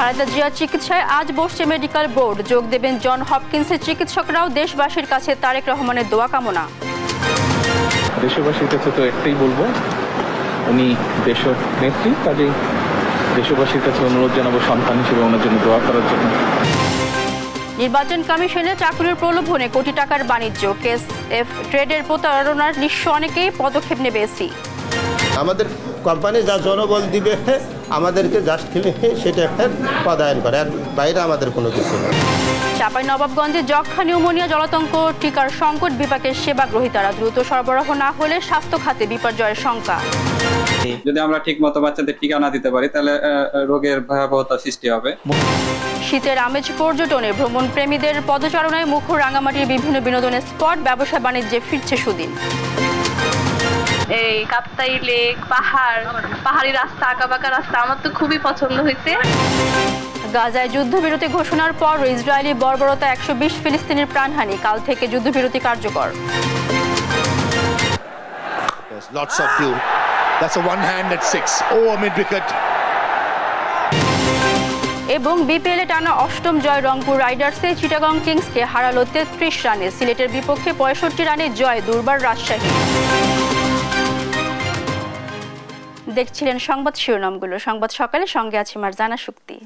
খালেদা জিয়ার চিকিৎসায় আজ বসছে মেডিকেল বোর্ড। যোগ দেবেন জন হপকিন্সের চিকিৎসকরাও। দেশবাসীর কাছে তারেক রহমানের দোয়া কামনা। দেশবাসীর কাছে তো একটাই বলবো, উনি দেশের নেত্রী, কাজেই দেশবাসীর কাছে অনুরোধ জানাবো সন্তান হিসেবে ওনার জন্য দোয়া করার জন্য। নির্বাচন কমিশনে চাকরির প্রলোভনে কোটি টাকার বাণিজ্য, কেএসএফ ট্রেডের প্রতারণার নিঃস্ব অনেকেই পদক্ষেপ নেবে এসি। আমাদের কোম্পানি যা জনবল দিবে আমাদেরকে জাস্ট সেটা পদায়ন করে, আর বাইরে আমাদের কোনো কিছু নেই। চাঁপাইনবাবগঞ্জে যক্ষ্মা, নিউমোনিয়া, জলাতঙ্ক টিকার সংকট, বিপাকের সেবা গ্রহীতারা। দ্রুত সরবরাহ না হলে স্বাস্থ্য খাতে বিপর্যয়ের শঙ্কা। যদি আমরা ঠিক মতো বাচ্চাদের টিকা না দিতে পারি তাহলে রোগের ভয়াবহতা সৃষ্টি হবে। শীতের আমেজ পর্যটনে ভ্রমণ প্রেমীদের পদচারণায় মুখর রাঙামাটির বিভিন্ন বিনোদনের স্পট। ব্যবসা বাণিজ্যে ফিরছে সুদিন। এই কাপ্তাই লেক, পাহাড়ি রাস্তা, আঁকাবাঁকা রাস্তা আমার তো খুবই পছন্দ হয়েছে। গাজায় যুদ্ধবিরতি ঘোষণার পর ইসরায়েলি বর্বরতা, 120 ফিলিস্তিনির প্রাণহানি। কাল থেকে যুদ্ধবিরতি কার্যকর। এবং বিপিএলে টানা 8ম জয় রংপুর রাইডার্সে। চিটাগং কিংসকে হারালো 33 রানে। সিলেটের বিপক্ষে 65 রানে জয় দুর্বার রাজশাহী। দেখছিলেন সংবাদ শিরোনামগুলো। সংবাদ সকালে সঙ্গে আছে মারজানা শুক্তি।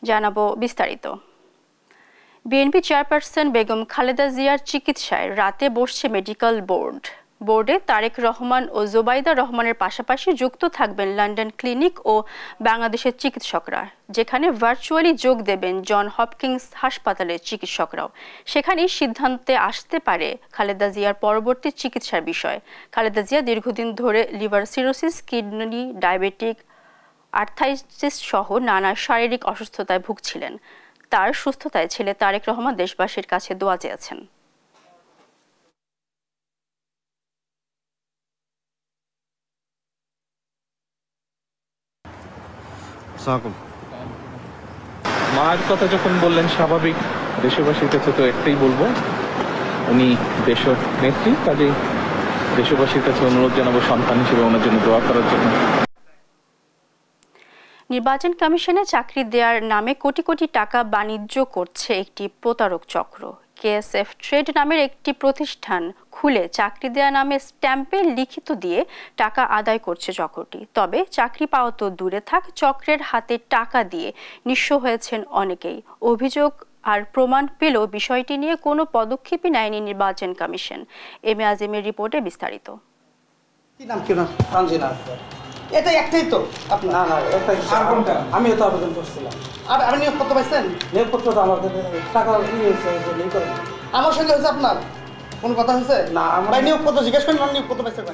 জানাবো বিস্তারিত। বিএনপি চেয়ারপারসন বেগম খালেদা জিয়ার চিকিৎসায় রাতে বসছে মেডিকেল বোর্ড। বোর্ডে তারেক রহমান ও জোবাইদা রহমানের পাশাপাশি যুক্ত থাকবেন লন্ডন ক্লিনিক ও বাংলাদেশের চিকিৎসকরা, যেখানে ভার্চুয়ালি যোগ দেবেন জন হপকিন্স হাসপাতালের চিকিৎসকরাও। সেখানেই সিদ্ধান্তে আসতে পারে খালেদা জিয়ার পরবর্তী চিকিৎসার বিষয়। খালেদা জিয়া দীর্ঘদিন ধরে liver cirrhosis, kidney, diabetic, arthritis সহ নানা শারীরিক অসুস্থতায় ভুগছিলেন। তার সুস্থতায় ছেলে তারেক রহমান দেশবাসীর কাছে দোয়া চেয়েছেন। মায়ের কথা যখন বললেন, স্বাভাবিক দেশবাসীর কাছে তো একটাই বলবো, উনি দেশের নেত্রী, কাজেই দেশবাসীর কাছে অনুরোধ জানাবো সন্তান হিসেবে ওনার জন্য দোয়া করার জন্য। নির্বাচন কমিশনে চাকরি দেওয়ার নামে কোটি কোটি টাকা বাণিজ্য করছে একটি প্রতারক চক্র। কেএসএফ ট্রেড নামের একটি প্রতিষ্ঠান খুলে চাকরি দেওয়া নামে স্ট্যাম্পে লিখিত দিয়ে টাকা আদায় করছে চক্রটি। তবে চাকরি পাওয়া তো দূরে থাক, চক্রের হাতে টাকা দিয়ে নিঃস্ব হয়েছেন অনেকেই। অভিযোগ আর প্রমাণ পেলেও বিষয়টি নিয়ে কোনো পদক্ষেপই নেয়নি নির্বাচন কমিশন। এম এ আজিমের রিপোর্টে বিস্তারিত। এটা একটাই তো আপনার? না না, আর কোনটা? আমিও তো আবেদন করছিলাম। আর আপনি নিয়োগপত্র পাইছেন? নিয়োগপত্র তো আমাদের টাকা আমার সঙ্গে হয়েছে। আপনার কোন কথা হয়েছে? না, আমরা নিয়োগপত্র জিজ্ঞেস করেন। নিয়োগপত্র পাইছেন?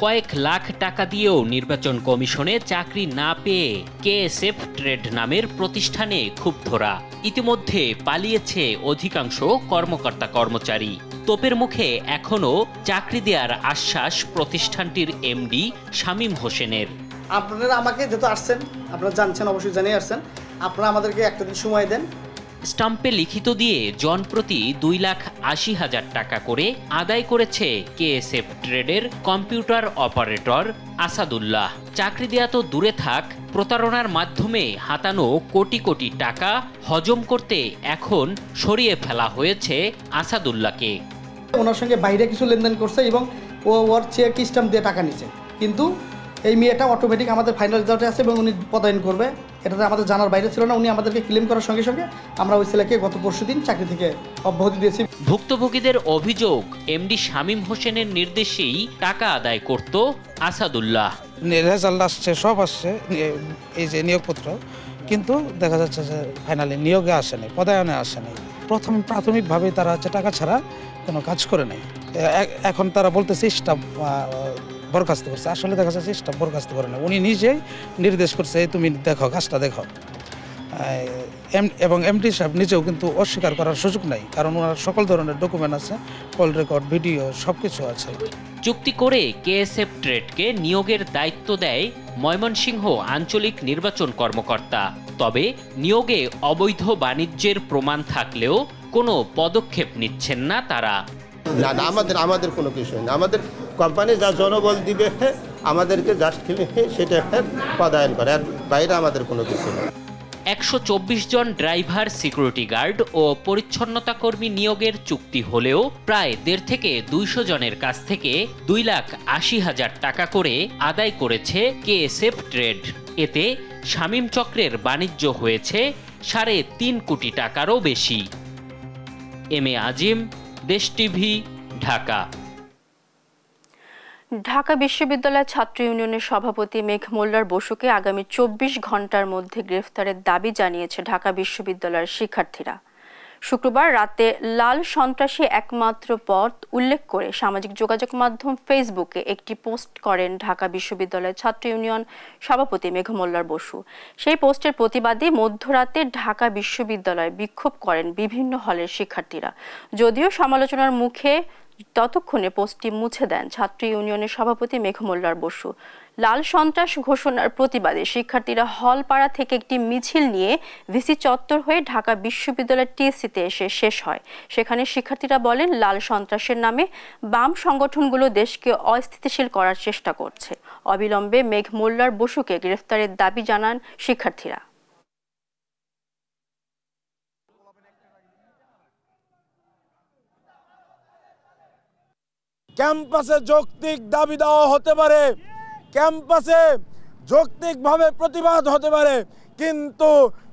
কয়েক লাখ টাকা দিয়েও নির্বাচন কমিশনে চাকরি না পেয়ে কেএসএফ ট্রেড নামের প্রতিষ্ঠানে ক্ষুব্ধরা। ইতিমধ্যে পালিয়েছে অধিকাংশ কর্মকর্তা কর্মচারী। তোপের মুখে এখনো চাকরি দেওয়ার আশ্বাস প্রতিষ্ঠানটির এমডি শামীম হোসেনের। আপনারা আমাকে যেহেতু আসছেন, আপনারা জানছেন, অবশ্যই জানিয়ে আসছেন, আপনারা আমাদেরকে একটা দিন সময় দেন। স্টাম্পে লিখিত দিয়ে জনপ্রতি 2,80,000 টাকা করে আদায় করেছে কেএসএফ ট্রেডের কম্পিউটার অপারেটর আসাদুল্লাহ। চাকরি দেয়া তো দূরে থাক, প্রতারণার মাধ্যমে হাতানো কোটি কোটি টাকা হজম করতে এখন সরিয়ে ফেলা হয়েছে আসাদুল্লাহকে। ওনার সঙ্গে বাইরে কিছু লেনদেন করছে এবং ওর চেক স্টাম্প দিয়ে টাকা নিচ্ছে, কিন্তু এই মেয়েটা অটোমেটিক আমাদের ফাইনাল রেজাল্টে আছে এবং উনি পদায়ন করবে, এটাতে আমাদের জানার বাইরে ছিল না। উনি আমাদেরকে ক্লেম করার সঙ্গে সঙ্গে আমরা ওই ছেলেকে গত পরশুদিন চাকরি থেকে অব্যাহতি দিয়েছি। ভুক্তভোগীদের অভিযোগ, এমডি শামীম হোসেনের নির্দেশেই টাকা আদায় করত আসাদুল্লাহ। রেজাল্ট আসছে, সব আসছে, এই যে নিয়োগপত্র, কিন্তু দেখা যাচ্ছে যে ফাইনালি নিয়োগে আসেনি, পদায়নে আসেনি। প্রাথমিকভাবে তারা হচ্ছে টাকা ছাড়া কোনো কাজ করে নেই। এখন তারা বলতেছে স্টাফ বরখাস্ত করছে। আসলে দেখা যাচ্ছে স্টাফ বরখাস্ত করে না, উনি নিজেই নির্দেশ করছে তুমি দেখো, কাজটা দেখো। এবং এমডি সাহেব নিজেও কিন্তু অস্বীকার করার সুযোগ নাই, কারণ ওনার সকল ধরনের ডকুমেন্ট আছে, কল রেকর্ড, ভিডিও সব কিছু আছে। চুক্তি করে কেএসএফ ট্রেডকে নিয়োগের দায়িত্ব দেয় ময়মনসিংহ আঞ্চলিক নির্বাচন কর্মকর্তা। তবে নিয়োগে অবৈধ বাণিজ্যের প্রমাণ থাকলেও কোনো পদক্ষেপ নিচ্ছেন না তারা। না না, আমাদের কোনো কিছু নেই। আমাদের কোম্পানি যা জনবল দিবে আমাদেরকে জাস্ট খেলে সেটা পদায়ন করে, আর বাইরে আমাদের কোনো কিছু নেই। 124 জন ড্রাইভার, সিকিউরিটি গার্ড ও পরিচ্ছন্নতা কর্মী নিয়োগের চুক্তি হলেও প্রায় 1.5 থেকে 200 জনের কাছ থেকে 2,80,000 টাকা করে আদায় করেছে কেএসএফ ট্রেড। এতে শামীম চক্রের বাণিজ্য হয়েছে 3.5 কোটি টাকারও বেশি। এম এ আজিম, দেশ টিভি, ঢাকা। ঢাকা বিশ্ববিদ্যালয় ছাত্র ইউনিয়নের সভাপতি মেঘ মোল্লার বসুকে আগামী 24 ঘন্টার মধ্যে গ্রেফতারের দাবি জানিয়েছে ঢাকা বিশ্ববিদ্যালয়ের শিক্ষার্থীরা। শুক্রবার রাতে লাল সন্ত্রাসী একমাত্র পথ উল্লেখ করে সামাজিক যোগাযোগ মাধ্যম ফেসবুকে একটি পোস্ট করেন ঢাকা বিশ্ববিদ্যালয়ের ছাত্র ইউনিয়ন সভাপতি মেঘ মোল্লার বসু। সেই পোস্টের প্রতিবাদে মধ্যরাতে ঢাকা বিশ্ববিদ্যালয়ে বিক্ষোভ করেন বিভিন্ন হলের শিক্ষার্থীরা। যদিও সমালোচনার মুখে ততক্ষণে পোস্টটি মুছে দেন ছাত্র ইউনিয়নের সভাপতি মেঘ মোল্লার বসু। লাল সন্ত্রাস ঘোষণার প্রতিবাদে শিক্ষার্থীরা হলপাড়া থেকে একটি মিছিল নিয়ে ভিসি চত্বর হয়ে ঢাকা বিশ্ববিদ্যালয়ের টিএসসিতে এসে শেষ হয়। সেখানে শিক্ষার্থীরা বলেন, লাল সন্ত্রাসের নামে বাম সংগঠনগুলো দেশকে অস্থিতিশীল করার চেষ্টা করছে। অবিলম্বে মেঘ মোল্লার বসুকে গ্রেফতারের দাবি জানান শিক্ষার্থীরা। ক্যাম্পাসে যৌক্তিক দাবি দেওয়া হতে পারে, ক্যাম্পাসে যৌক্তিকভাবে প্রতিবাদ হতে পারে, কিন্তু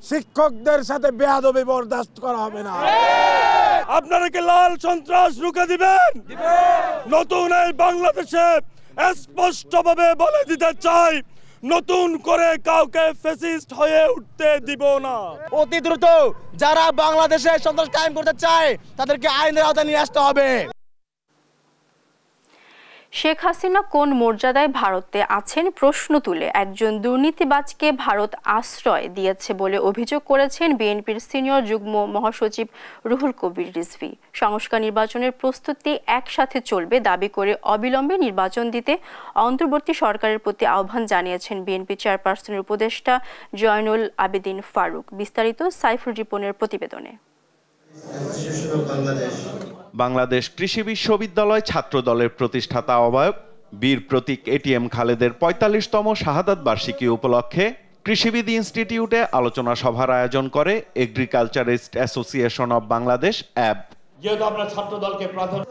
শিক্ষকদের সাথে বেয়াদবি বরদাস্ত করা হবে না। আপনারা কি লাল সন্ত্রাস রুখে দিবেন? নতুন এই বাংলাদেশে স্পষ্টভাবে বলে দিতে চাই, নতুন করে কাউকে ফ্যাসিস্ট হয়ে উঠতে দিব না। অতি দ্রুত যারা বাংলাদেশে সন্ত্রাস কায়েম করতে চায় তাদেরকে আইনের আওতায় নিয়ে আসতে হবে। শেখ হাসিনা কোন মর্যাদায় ভারতে আছেন প্রশ্ন তুলে একজন দুর্নীতিবাজকে ভারত আশ্রয় দিয়েছে বলে অভিযোগ করেছেন বিএনপির সিনিয়র যুগ্ম মহাসচিব রুহুল কবির রিজভী। সংস্কার নির্বাচনের প্রস্তুতি একসাথে চলবে দাবি করে অবিলম্বে নির্বাচন দিতে অন্তর্বর্তী সরকারের প্রতি আহ্বান জানিয়েছেন বিএনপি চেয়ারপারসনের উপদেষ্টা জয়নুল আবেদিন ফারুক। বিস্তারিত সাইফুল রিপনের প্রতিবেদনে। বাংলাদেশ কৃষি বিশ্ববিদ্যালয় ছাত্র দলের প্রতিষ্ঠাতা আহ্বায়ক বীর প্রতীক এটিএম খালেদের ৪৫তম শাহাদাত বার্ষিকী উপলক্ষে কৃষিবিদ ইনস্টিটিউটে আলোচনা সভার আয়োজন করে এগ্রিকালচারিস্ট অ্যাসোসিয়েশন অব বাংলাদেশ অ্যাব।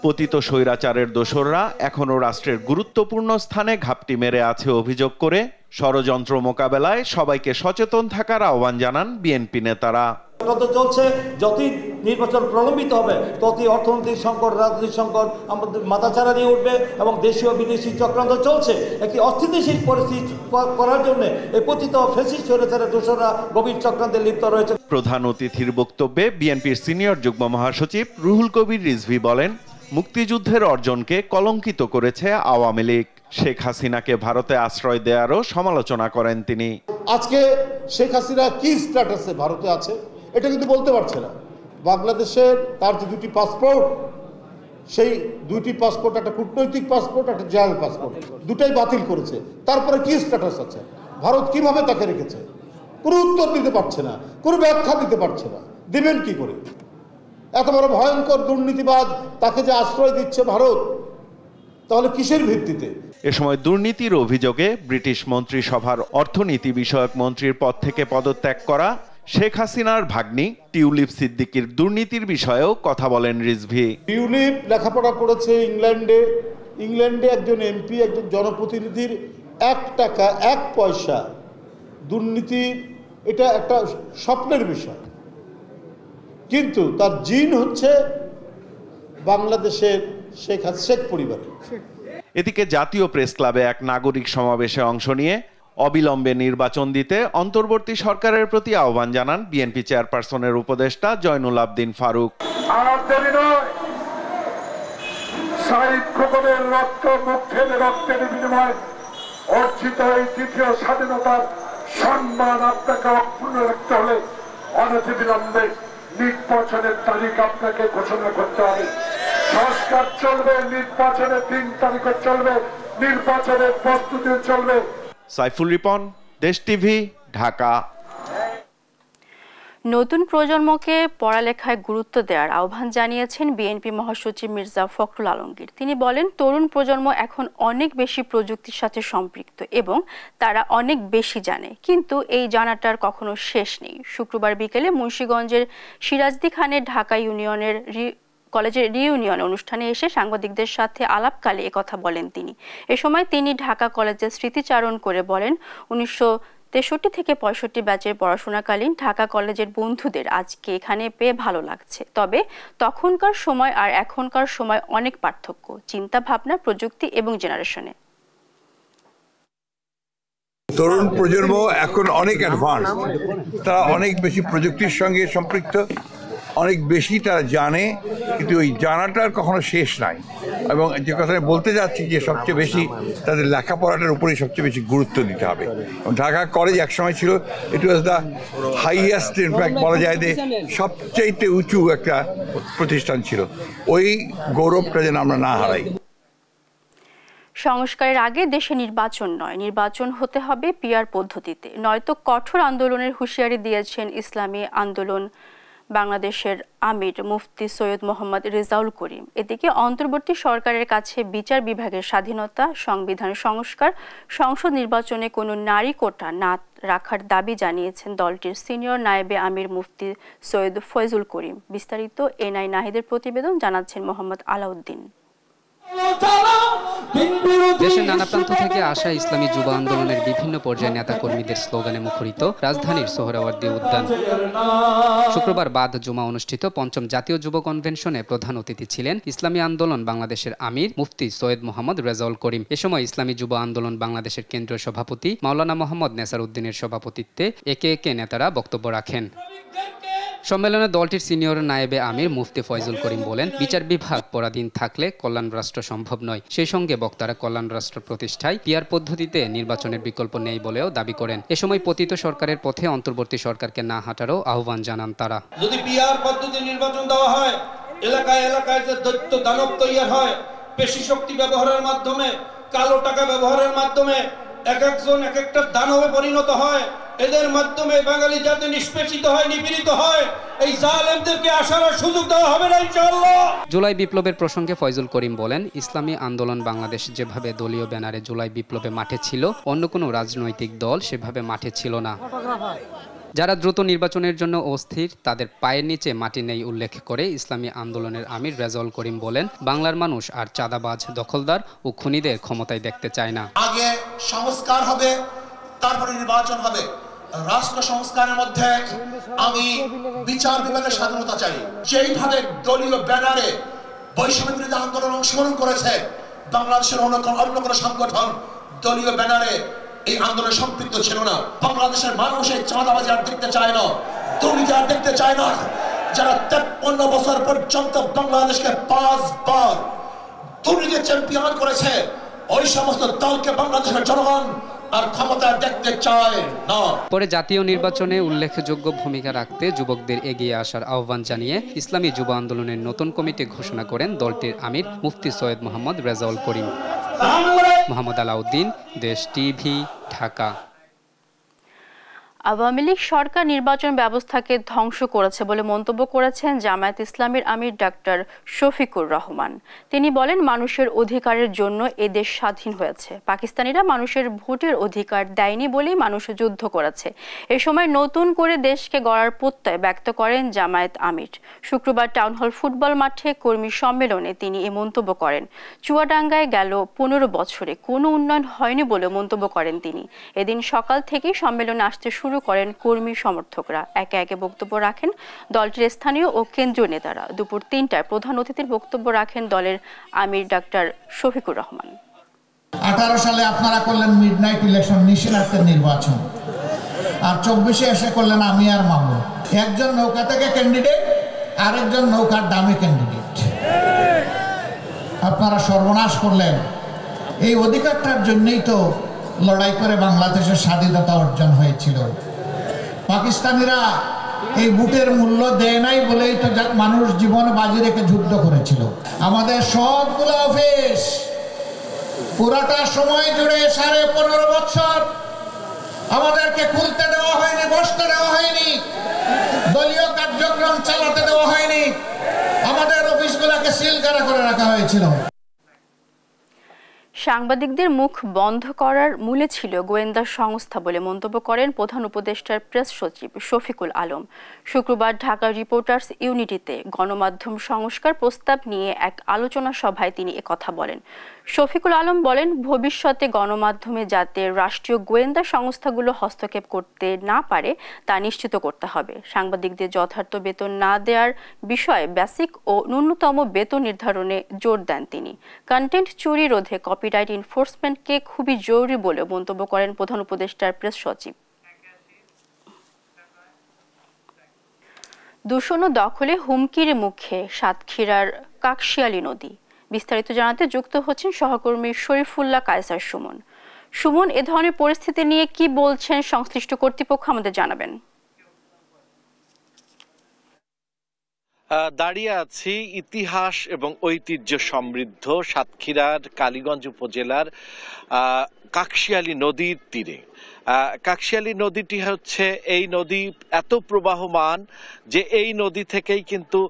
পতিত স্বৈরাচারের দোসররা এখনো রাষ্ট্রের গুরুত্বপূর্ণ স্থানে ঘাপটি মেরে আছে অভিযোগ করে ষড়যন্ত্র মোকাবেলায় সবাইকে সচেতন থাকার আহ্বান জানান বিএনপি নেতারা। চলছে, যতই নির্বাচন প্রলম্বিত হবে ততই অর্থনৈতিক সংকট, রাজনৈতিক সংকট আমাদের মাথাচাড়া দিয়ে উঠবে এবং দেশীয় বিদেশি চক্রান্ত চলছে। একটি অস্থিতিশীল পরিস্থিতি করার জন্য এই পতিত ফ্যাসিস্ট স্বৈরাচারের দোসররা গভীর চক্রান্তে লিপ্ত রয়েছে। প্রধান অতিথির বক্তব্যে বিএনপির সিনিয়র যুগ্ম মহাসচিব রুহুল কবির রিজভী বলেন, মুক্তিযুদ্ধের অর্জনকে কলঙ্কিত করেছে আওয়ামী লীগ। শেখ হাসিনাকে ভারতে আশ্রয় দেওয়ারও সমালোচনা করেন তিনি। আজকে শেখ হাসিনা কি স্ট্যাটাসে ভারতে আছে এটা কিন্তু বলতে পারছে না। বাংলাদেশের তার যে 2টি পাসপোর্ট, সেই 2টি পাসপোর্ট, একটা কূটনৈতিক পাসপোর্ট, একটা জেনারেল পাসপোর্ট, দুটাই বাতিল করেছে। তারপরে কি স্ট্যাটাস আছে, ভারত কিভাবে তাকে রেখেছে, কোনো উত্তর দিতে পারছে না, কোনো ব্যাখ্যা দিতে পারছে না। দিবেন কি করে? এত বড় ভয়ঙ্কর দুর্নীতিবাদ তাকে যে আশ্রয় দিচ্ছে ভারত, তাহলে কিসের ভিত্তিতে? এ সময় দুর্নীতির অভিযোগে ব্রিটিশ মন্ত্রিসভার অর্থনীতি বিষয়ক মন্ত্রীর পদ থেকে পদত্যাগ করা শেখ হাসিনার ভাগ্নি টিউলিপ সিদ্দিকীর দুর্নীতির বিষয়েও কথা বলেন রিজভী। টিউলিপ লেখাপড়া করেছে ইংল্যান্ডে একজন এমপি, একজন জনপ্রতিনিধির 1 টাকা 1 পয়সা দুর্নীতি, এটা একটা স্বপ্নের বিষয়, কিন্তু তার জিন হচ্ছে বাংলাদেশের শেখ পরিবারের। এদিকে জাতীয় প্রেস ক্লাবে এক নাগরিক সমাবেশে অংশ নিয়ে অবিলম্বে নির্বাচন দিতে অন্তর্বর্তী সরকারের প্রতি আহ্বান জানান বিএনপি চেয়ারপারসনের উপদেষ্টা জয়নুল আবেদিন ফারুক। রক্তের বিনিময়ে অর্জিত এই দ্বিতীয় স্বাধীনতার সম্মান আপনাকে অক্ষুণ্ণ রাখতে হলে অনতিবিলম্বে নির্বাচনের তারিখ আপনাকে ঘোষণা করতে হবে। সংস্কার চলবে, নির্বাচনের 3 তারিখে চলবে, নির্বাচনের প্রস্তুতি চলবে। সাইফুল রিপন, দেশ টিভি, ঢাকা। নতুন প্রজন্মকে পড়ালেখায় গুরুত্ব দেওয়ার আহ্বান জানিয়েছেন বিএনপি মহাসচিব মির্জা ফখরুল আলমগীর। তিনি বলেন, তরুণ প্রজন্ম এখন অনেক বেশি প্রযুক্তির সাথে সম্পৃক্ত এবং তারা অনেক বেশি জানে, কিন্তু এই জানাটার কখনো শেষ নেই। শুক্রবার বিকেলে মুন্সিগঞ্জের সিরাজদি খানের ঢাকা কলেজের রিইউনিয়ন অনুষ্ঠানে এসে সাংবাদিকদের সাথে আলাপকালে একথা বলেন তিনি। এ সময় তিনি ঢাকা কলেজের স্মৃতিচারণ করে বলেন, 1963 থেকে 65 ব্যাচের পড়াশোনাকালীন ঢাকা কলেজের বন্ধুদের আজকে এখানে পেয়ে ভালো লাগছে। তবে তখনকার সময় আর এখনকার সময় অনেক পার্থক্য, চিন্তা ভাবনা, প্রযুক্তি এবং জেনারেশনে। তরুণ প্রজন্ম এখন অনেক অ্যাডভান্স, তারা অনেক বেশি প্রযুক্তির সঙ্গে সম্পৃক্ত, অনেক বেশি তারা জানে, কিন্তু ওই জানাটার কখনো শেষ নাই। এবং যে কথা আমি বলতে যাচ্ছি যে সবচেয়ে বেশি তাদের লেখাপড়াটার উপরেই সবচেয়ে বেশি গুরুত্ব দিতে হবে। ঢাকা কলেজ একসময় ছিল, ইট ওয়াজ দ্য হাইয়েস্ট, ইনফ্যাক্ট বলা যায় যে সবচাইতে উঁচু একটা প্রতিষ্ঠান ছিল। ওই গৌরবটা যেন আমরা না হারাই। সংস্কারের আগে দেশে নির্বাচন নয়, নির্বাচন হতে হবে পিআর পদ্ধতিতে, নয়তো কঠোর আন্দোলনের হুঁশিয়ারি দিয়েছেন ইসলামী আন্দোলন বাংলাদেশের আমির মুফতি সৈয়দ মোহাম্মদ রেজাউল করিম। এদিকে অন্তর্বর্তী সরকারের কাছে বিচার বিভাগের স্বাধীনতা, সংবিধান সংস্কার, সংসদ নির্বাচনে কোনো নারী কোটা না রাখার দাবি জানিয়েছেন দলটির সিনিয়র নায়েবে আমির মুফতি সৈয়দ ফয়জুল করিম। বিস্তারিত এনআই নাহিদের প্রতিবেদন, জানাচ্ছেন মোহাম্মদ আলাউদ্দিন। দেশের নানা প্রান্ত থেকে আসা ইসলামী যুব আন্দোলনের বিভিন্ন পর্যায়ে নেতাকর্মীদের স্লোগানে মুখরিত রাজধানীর সোহরাওয়ার্দী উদ্যান। শুক্রবার বাদ জুমা অনুষ্ঠিত ৫ম জাতীয় যুব কনভেনশনে প্রধান অতিথি ছিলেন ইসলামী আন্দোলন বাংলাদেশের আমির মুফতি সৈয়দ মোহাম্মদ রেজাউল করিম। এ সময় ইসলামী যুব আন্দোলন বাংলাদেশের কেন্দ্রীয় সভাপতি মাওলানা মোহাম্মদ নেসার উদ্দিনের সভাপতিত্বে একে একে নেতারা বক্তব্য রাখেন। সম্মেলনে দলটির সিনিয়র নায়েবে আমির মুফতি ফয়জুল করিম বলেন, বিচার বিভাগ পরাধীন থাকলে কল্যাণ রাষ্ট্র সম্ভব নয়। সেই সঙ্গে বক্তারা কল্যাণ রাষ্ট্র প্রতিষ্ঠায় পিআর পদ্ধতিতে নির্বাচনের বিকল্প নেই বলেও দাবি করেন। এ সময় পতিত সরকারের পথে অন্তর্বর্তী সরকারকে না হাঁটারও আহ্বান জানান তারা। যদি পিআর পদ্ধতি নির্বাচন দেওয়া হয়, এলাকায় এলাকায় যে দৈত্য দানব তৈরি হয়, পেশি শক্তি ব্যবহারের মাধ্যমে, কালো টাকা ব্যবহারের মাধ্যমে এক একজন এক একটা দানবে পরিণত হয়, এদের মাধ্যমে বাঙালি জাতি নিষ্পেষিত হয়, নিপীড়িত হয়। এই জালেমদেরকে আসার সুযোগ দেওয়া হবে না ইনশাআল্লাহ। জুলাই বিপ্লবের প্রসঙ্গে ফয়জুল করিম বলেন, ইসলামী আন্দোলন বাংলাদেশ যেভাবে দলীয় ব্যানারে জুলাই বিপ্লবে মাঠে ছিল, অন্য কোনো রাজনৈতিক দল সেভাবে মাঠে ছিল না। যারা দ্রুত নির্বাচনের জন্য অস্থির, তাদের পায়ের নিচে মাটি নেই উল্লেখ করে ইসলামী আন্দোলনের আমির রেজাউল করিম বলেন, বাংলার মানুষ আর চাঁদাবাজ, দখলদার ও খুনিদের ক্ষমতায় দেখতে চায় না। আগে সংস্কার হবে, তারপরে নির্বাচন হবে। রাষ্ট্র সংস্কারের মধ্যে আমি বিচার বিভাগের স্বাধীনতা চাই। যেইভাবে দলীয় ব্যানারে বৈষম্য বিরোধী আন্দোলন অংশগ্রহণ করেছে বাংলাদেশের অন্য কোনো সংগঠন দলীয় ব্যানারে এই আন্দোলনে সম্পৃক্ত ছিল না। বাংলাদেশের মানুষ এই চাঁদাবাজি আর দেখতে চায় না, দুর্নীতি আর দেখতে চায় না। যারা 53 বছর পর্যন্ত বাংলাদেশকে 5 বার দুর্নীতি চ্যাম্পিয়ন করেছে, ওই সমস্ত দলকে বাংলাদেশের জনগণ আর ক্ষমতা দেখতে চায় না। পরে জাতীয় নির্বাচনে উল্লেখযোগ্য ভূমিকা রাখতে যুবকদের এগিয়ে আসার আহ্বান জানিয়ে ইসলামী যুব আন্দোলনের নতুন কমিটি ঘোষণা করেন দলটির আমির মুফতি সৈয়দ মোহাম্মদ রেজাউল করিম। মোহাম্মদ আলাউদ্দিন, দেশ টিভি, ঢাকা। আওয়ামী লীগ সরকার নির্বাচন ব্যবস্থাকে ধ্বংস করেছে বলে মন্তব্য করেছেন জামায়াত ইসলামীর আমির ডাক্তার শফিকুর রহমান। তিনি বলেন, মানুষের অধিকারের জন্য এদেশ স্বাধীন হয়েছে, পাকিস্তানিরা মানুষের ভোটের অধিকার দেয়নি বলেই মানুষ যুদ্ধ করেছে। এ সময় নতুন করে দেশকে গড়ার প্রত্যয় ব্যক্ত করেন জামায়াত আমির। শুক্রবার টাউন হল ফুটবল মাঠে কর্মী সম্মেলনে তিনি এ মন্তব্য করেন। চুয়াডাঙ্গায় গেল 15 বছরে কোনো উন্নয়ন হয়নি বলে মন্তব্য করেন তিনি। এদিন সকাল থেকেই সম্মেলনে আসতে শুরু করেন কর্মী সমর্থকরা। একে একে বক্তব্য রাখেন দলটির স্থানীয় ও কেন্দ্রীয় নেতারা। দুপুর 3টায় প্রধান অতিথির বক্তব্য রাখেন দলের আমির ডাক্তার শফিকুর রহমান। 18 সালে আপনারা করলেন মিডনাইট ইলেকশন, নিশিরাতের নির্বাচন, আর 24-এ এসে করলেন আমি আর মামু। একজন নৌকা থেকে ক্যান্ডিডেট, আরেকজন নৌকার দামে ক্যান্ডিডেট। আপনারা সর্বনাশ করলেন। এই অধিকারটার জন্যই তো লড়াই করে বাংলাদেশের স্বাধীনতা অর্জন হয়েছিল। পাকিস্তানিরা এই বুটের মূল্য দেয় নাই বলেই তো মানুষ জীবন বাজি রেখে যুদ্ধ করেছিল। আমাদের সবগুলো অফিস পুরাটা সময় জুড়ে 15.5 বছর আমাদেরকে খুলতে দেওয়া হয়নি, বসতে দেওয়া হয়নি। দলীয় কার্যক্রম চালাতে দেওয়া হয়নি, আমাদের অফিসগুলোকে সিল করে রাখা হয়েছিল। সাংবাদিকদের মুখ বন্ধ করার মূলে ছিল গোয়েন্দা সংস্থা বলে মন্তব্য করেন প্রধান উপদেষ্টার প্রেস সচিব শফিকুল আলম। শুক্রবার ঢাকা রিপোর্টার্স ইউনিটিতে গণমাধ্যম সংস্কার প্রস্তাব নিয়ে এক আলোচনা সভায় তিনি একথা বলেন। শফিকুল আলম বলেন, ভবিষ্যতে গণমাধ্যমে যাতে রাষ্ট্রীয় গোয়েন্দা সংস্থাগুলো হস্তক্ষেপ করতে না পারে তা নিশ্চিত করতে হবে। সাংবাদিকদের যথার্থ বেতন না দেওয়ার বিষয়ে বেসিক ও ন্যূনতম বেতন নির্ধারণে জোর দেন তিনি। কন্টেন্ট চুরি রোধে কপিরাইট এনফোর্সমেন্টকে খুবই জরুরি বলে মন্তব্য করেন প্রধান উপদেষ্টার প্রেস সচিব। দূষণ ও দখলে হুমকির মুখে সাতক্ষীরার কাকশিয়ালী নদী। বিস্তারিত জানাতে যুক্ত হচ্ছেন সহকর্মী শরীফুল্লাহ কায়সার সুমন। সুমন, এ ধরনের পরিস্থিতি নিয়ে কি বলছেন সংশ্লিষ্ট কর্তৃপক্ষ, আমাদের জানাবেন। দাঁড়িয়ে আছি ইতিহাস এবং ঐতিহ্য সমৃদ্ধ সাতক্ষীরার কালীগঞ্জ উপজেলার কাকশিয়ালী নদীর তীরে। কাকশিয়ালী নদীটি হচ্ছে এই নদী এত প্রবাহমান যে এই নদী থেকেই কিন্তু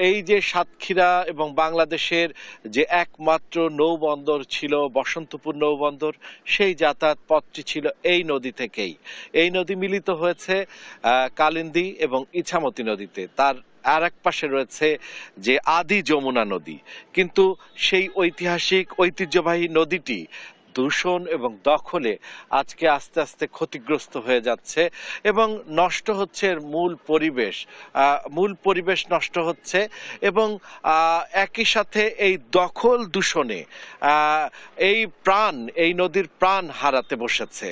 এই যে সাতক্ষীরা এবং বাংলাদেশের যে একমাত্র নৌবন্দর ছিল বসন্তপুর নৌবন্দর, সেই যাতায়াত পথটি ছিল এই নদী থেকেই। এই নদী মিলিত হয়েছে কালিন্দী এবং ইছামতি নদীতে। তার আর এক পাশে রয়েছে যে আদি যমুনা নদী। কিন্তু সেই ঐতিহাসিক ঐতিহ্যবাহী নদীটি দূষণ এবং দখলে আজকে আস্তে আস্তে ক্ষতিগ্রস্ত হয়ে যাচ্ছে এবং নষ্ট হচ্ছে এর মূল পরিবেশ নষ্ট হচ্ছে এবং একই সাথে এই দখল দূষণে এই নদীর প্রাণ হারাতে বসেছে।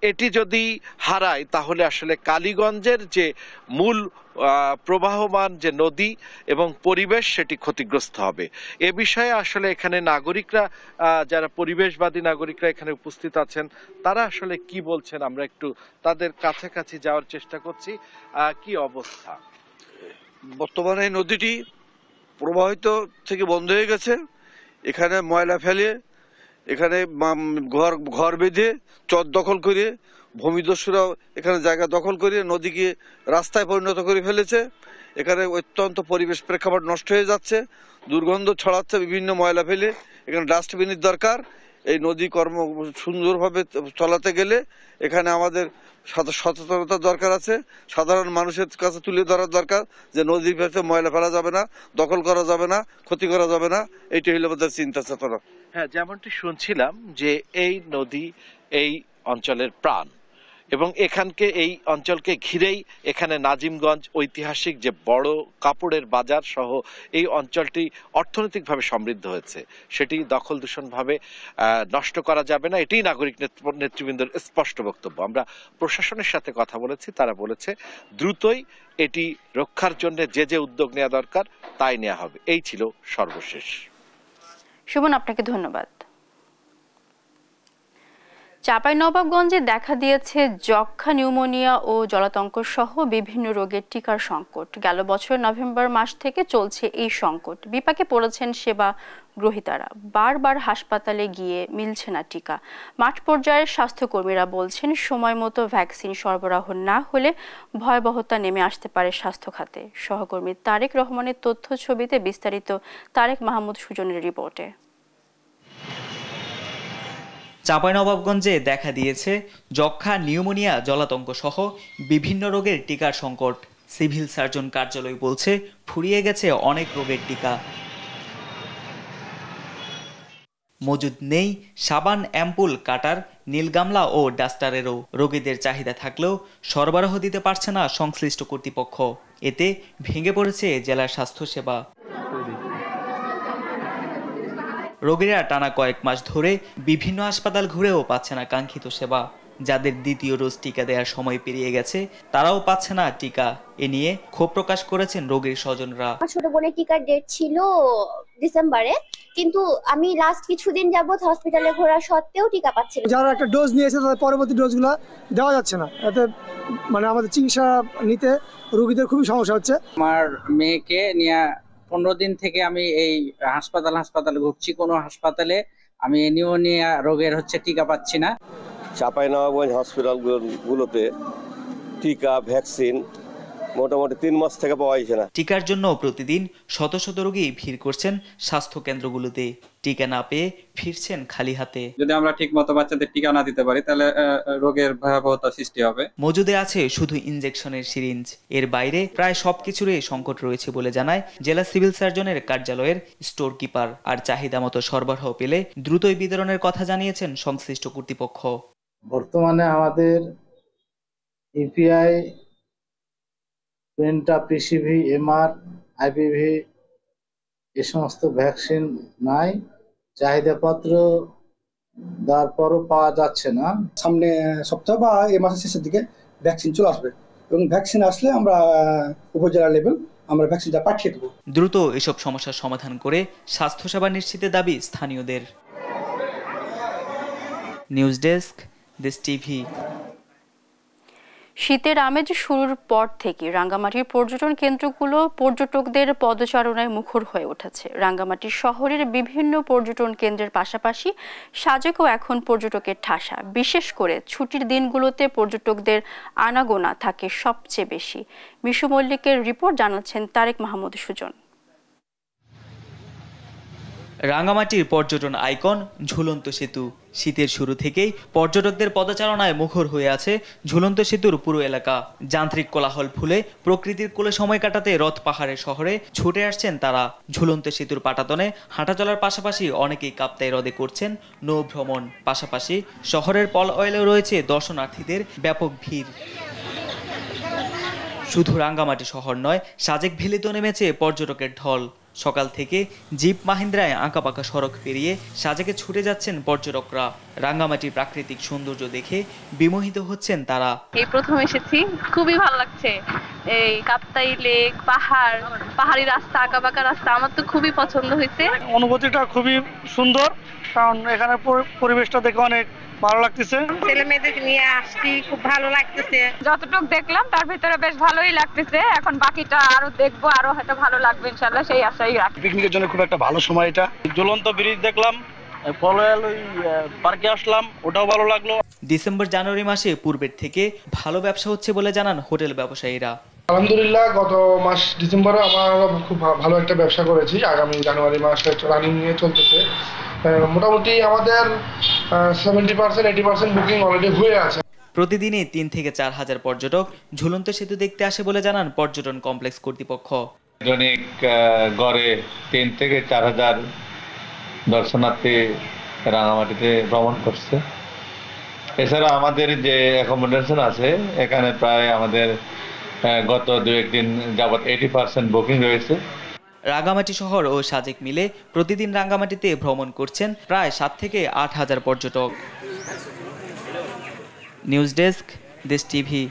এটি যদি হারায় তাহলে আসলে কালীগঞ্জের যে মূল প্রবাহমান যে নদী এবং পরিবেশ সেটি ক্ষতিগ্রস্ত হবে। এ বিষয়ে আসলে এখানে নাগরিকরা, যারা পরিবেশবাদী নাগরিকরা এখানে উপস্থিত আছেন, তারা আসলে কি বলছেন আমরা একটু তাদের কাছাকাছি যাওয়ার চেষ্টা করছি। কি অবস্থা বর্তমানে? নদীটি প্রবাহিত থেকে বন্ধ হয়ে গেছে। এখানে ময়লা ফেলে, এখানে ঘর বেঁধে চর দখল করে ভূমিদস্যুরাও এখানে জায়গা দখল করে নদীকে রাস্তায় পরিণত করে ফেলেছে। এখানে অত্যন্ত পরিবেশ প্রেক্ষাপট নষ্ট হয়ে যাচ্ছে, দুর্গন্ধ ছড়াচ্ছে বিভিন্ন ময়লা ফেলে। এখানে ডাস্টবিনের দরকার। এই নদী সুন্দরভাবে চলাতে গেলে এখানে আমাদের সচেতনতা দরকার আছে। সাধারণ মানুষের কাছে তুলে ধরার দরকার যে নদীর ভেতরে ময়লা ফেলা যাবে না, দখল করা যাবে না, ক্ষতি করা যাবে না। এইটা হলো আমাদের চিন্তা চেতনা। হ্যাঁ, যেমনটি শুনছিলাম যে এই নদী এই অঞ্চলের প্রাণ এবং এই অঞ্চলকে ঘিরেই এখানে নাজিমগঞ্জ ঐতিহাসিক যে বড় কাপড়ের বাজার সহ এই অঞ্চলটি অর্থনৈতিকভাবে সমৃদ্ধ হয়েছে। সেটি দখল দূষণভাবে নষ্ট করা যাবে না, এটাই নাগরিক নেতৃবৃন্দের স্পষ্ট বক্তব্য। আমরা প্রশাসনের সাথে কথা বলেছি, তারা বলেছে দ্রুতই এটি রক্ষার জন্য যে উদ্যোগ নেওয়া দরকার তাই নেওয়া হবে। এই ছিল সর্বশেষ। সুমন, আপনাকে ধন্যবাদ। চাঁপাইনবাবগঞ্জে দেখা দিয়েছে যক্ষ্মা, নিউমোনিয়া ও জলাতঙ্ক সহ বিভিন্ন রোগের টিকার সংকট। গেল বছর নভেম্বর মাস থেকে চলছে এই সংকট। বিপাকে পড়েছেন সেবা গ্রহীতারা। বারবার হাসপাতালে গিয়ে মিলছে না টিকা। মাঠ পর্যায়ের স্বাস্থ্যকর্মীরা বলছেন সময় মতো ভ্যাকসিন সরবরাহ না হলে ভয়াবহতা নেমে আসতে পারে স্বাস্থ্য খাতে। সহকর্মী তারেক রহমানের তথ্য ছবিতে বিস্তারিত তারেক মাহমুদ সুজনের রিপোর্টে। চাঁপাইনবাবগঞ্জে দেখা দিয়েছে যক্ষ্মা, নিউমোনিয়া, জলাতঙ্ক সহ বিভিন্ন রোগের টিকার সংকট। সিভিল সার্জন কার্যালয় বলছে ফুরিয়ে গেছে অনেক রোগের টিকা। মজুদ নেই সাবান, অ্যাম্পুল, কাটার, নীল গামলা ও ডাস্টারেরও। রোগীদের চাহিদা থাকলেও সরবরাহ দিতে পারছে না সংশ্লিষ্ট কর্তৃপক্ষ। এতে ভেঙে পড়েছে জেলার স্বাস্থ্যসেবা। রোগীরা টানা কয়েক মাস ধরে বিভিন্ন হাসপাতাল ঘুরেও পাচ্ছে না কাঙ্ক্ষিত সেবা। যাদের দ্বিতীয় ডোজ টিকা দেওয়ার সময় পেরিয়ে গেছে তারাও পাচ্ছে না টিকা। এ নিয়ে ক্ষোভ প্রকাশ করেছেন রোগীর স্বজনরা। ছোট বোনের টিকার ডেট ছিল ডিসেম্বরে, কিন্তু আমি লাস্ট কিছুদিন যাবত হসপিটালে ঘোরা সত্ত্বেও টিকা পাচ্ছি না। যারা একটা ডোজ নিয়েছে তাদের পরবর্তী ডোজগুলো দেওয়া যাচ্ছে না। এতে আমাদের চিকিৎসা নিতে রোগীদের খুবই সমস্যা হচ্ছে। আমার মেয়েকে নিয়ে 15 দিন থেকে আমি এই হাসপাতালে ঘুরছি, কোনো হাসপাতালে আমি নিউমোনিয়া রোগের টিকা পাচ্ছি না। চাঁপাইনবাবগঞ্জ হসপিটালগুলোতে টিকা, ভ্যাকসিন মোটামুটি 3 মাস থেকে পাওয়া যাচ্ছে না। টিকার জন্য প্রতিদিন শত শত রোগী ভিড় করছেন স্বাস্থ্য কেন্দ্রগুলোতে। টিকা না পেয়ে ফিরছেন খালি হাতে। যদি আমরা ঠিকমতো বাচ্চাদের টিকা না দিতে পারি তাহলে রোগের ভয়াবহতা সৃষ্টি হবে। মজুদে আছে শুধু ইনজেকশনের সিরিঞ্জ, এর বাইরে প্রায় সবকিছুরই সংকট রয়েছে বলে জানায় জেলা সিভিল সার্জনের কার্যালয়ের স্টোর কিপার। আর চাহিদা মতো সরবরাহ পেলে দ্রুতই বিতরণের কথা জানিয়েছেন সংশ্লিষ্ট কর্তৃপক্ষ। বর্তমানে আমাদের EPI, penta, PCV, MR, IPV এ সমস্ত ভ্যাকসিন নাই। চাহিদাপত্র দেওয়ার পরও পাওয়া যাচ্ছে না। সামনে সপ্তাহ বা এই মাসের শেষের দিকে ভ্যাকসিন চলে আসবে এবং ভ্যাকসিন আসলে আমরা উপজেলা লেভেল আমরা ভ্যাকসিনটা পাঠিয়ে দেবো। দ্রুত এসব সমস্যার সমাধান করে স্বাস্থ্যসেবা নিশ্চিতের দাবি স্থানীয়দের। নিউজ ডেস্ক, দেশ টিভি। শীতের আমেজ শুরুর পর থেকে রাঙ্গামাটির পর্যটন কেন্দ্রগুলো পর্যটকদের পদচারণায় মুখর হয়ে উঠেছে। রাঙ্গামাটি শহরের বিভিন্ন পর্যটন কেন্দ্রের পাশাপাশি সাজেকও এখন পর্যটকের ঠাসা। বিশেষ করে ছুটির দিনগুলোতে পর্যটকদের আনাগোনা থাকে সবচেয়ে বেশি। মিশু মল্লিকের রিপোর্ট জানাচ্ছেন তারেক মাহমুদ সুজন। রাঙ্গামাটির পর্যটন আইকন ঝুলন্ত সেতু। শীতের শুরু থেকেই পর্যটকদের পদচারণায় মুখর হয়ে আছে ঝুলন্ত সেতুর পুরো এলাকা। যান্ত্রিক কোলাহল ভুলে প্রকৃতির কোলে সময় কাটাতে রথ পাহাড়ের শহরে ছুটে আসছেন তারা। ঝুলন্ত সেতুর পাটাতনে হাঁটা চলার পাশাপাশি অনেকেই কাপ্তাই হ্রদে করছেন নৌ ভ্রমণ। পাশাপাশি শহরের পল অয়েলেও রয়েছে দর্শনার্থীদের ব্যাপক ভিড়। শুধু রাঙ্গামাটি শহর নয়, সাজেক ভ্যালিতেও নেমেছে পর্যটকের ঢল। সকাল থেকে জিপ মাহিন্দ্রায় আঁকাপাকা সড়ক পেরিয়ে সাজেকে ছুটে যাচ্ছেন পর্যটকরা। রাঙ্গামাটির প্রাকৃতিক সৌন্দর্য দেখে বিমোহিত হচ্ছেন তারা। এই প্রথম এসেছি, খুবই ভালো লাগছে। এই কাপ্তাই লেক, পাহাড়ি রাস্তা, আঁকাবাঁকা রাস্তা আমার তো খুবই পছন্দ হয়েছে। অনুভূতিটা খুবই সুন্দর, কারণ এখানে পরিবেশটা দেখে অনেক ভালো লাগতেছে। ছেলে মেয়েদের নিয়ে আসছি, খুব ভালো লাগতেছে। যতটুকু দেখলাম তার ভিতরে বেশ ভালোই লাগতেছে। এখন বাকিটা আরো দেখবো, আরো হয়তো ভালো লাগবে ইনশাআল্লাহ, সেই আশাই রাখি। পিকনিকের জন্য খুব একটা ভালো সময় এটা। ঝুলন্ত ব্রিজ দেখলাম, পার্কে আসলাম, ওটাও ভালো লাগলো। ডিসেম্বর জানুয়ারি মাসে পূর্বের থেকে ভালো ব্যবসা হচ্ছে বলে জানান হোটেল ব্যবসায়ীরা। আলহামদুলিল্লাহ, গত মাস ডিসেম্বরে আমরা খুব ভালো একটা ব্যবসা করেছি। আগামী জানুয়ারি মাসে রানিং নিয়ে চলতেছে। মোটামুটি আমাদের 70-80% বুকিং অলরেডি হয়ে আছে। প্রতিদিনই 3 থেকে 4 হাজার পর্যটক ঝুলন্ত সেতু দেখতে আসে বলে জানান পর্যটন কমপ্লেক্স কর্তৃপক্ষ। দৈনিক গড়ে 3 থেকে 4 হাজার দর্শনার্থী রাঙামাটিতে ভ্রমণ করছে। এছাড়া আমাদের যে অ্যাকোমোডেশন আছে এখানে প্রায় আমাদের গত 2-1 দিন যাবৎ 80% বুকিং রয়েছে। রাঙ্গামাটি শহর ও সাজেক মিলে প্রতিদিন রাঙ্গামাটিতে ভ্রমণ করছেন প্রায় 7 থেকে 8 হাজার পর্যটক। নিউজ ডেস্ক, দেশ টিভি।